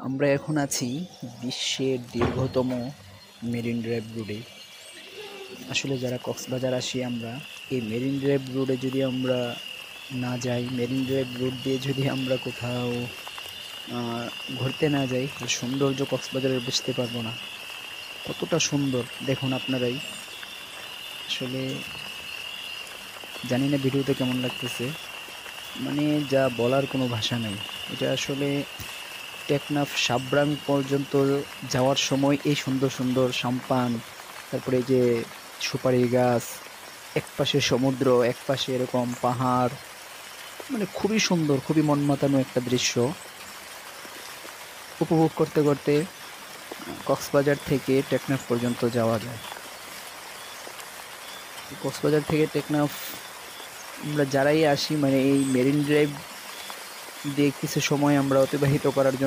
আমরা এখন আছি বিশ্বের দীর্ঘতম মেরিন ড্রাইভ রোডে। আসলে যারা কক্সবাজার আসি আমরা, এই মেরিন ড্রাইভ রোডে যদি আমরা না যাই, মেরিন ড্রাইভ রোড দিয়ে যদি আমরা কোথাও আহ, ঘুরতে না যাই, তাহলে সৌন্দর্য কক্সবাজারের বুঝতে পারবো না। কতটা সুন্দর দেখুন আপনারাই। আসলে জানি না ভিডিওতে কেমন লাগতেছে, মানে যা বলার কোনো ভাষা নাই। এটা আসলে টেকনাফ সাব্রাং পর্যন্ত যাওয়ার সময় এই সুন্দর সুন্দর সাম্পান, তারপরে এই যে সুপারি গাছ, একপাশে সমুদ্র, একপাশে এরকম পাহাড়, মানে খুবই সুন্দর, খুবই মন মাতানো একটা দৃশ্য উপভোগ করতে করতে কক্সবাজার থেকে টেকনাফ পর্যন্ত যাওয়া যায়। কক্সবাজার থেকে টেকনাফ আমরা যারাই আসি, মানে এই মেরিন ড্রাইভ দিয়ে কিছু সময় আমরা অতিবাহিত করার জন্য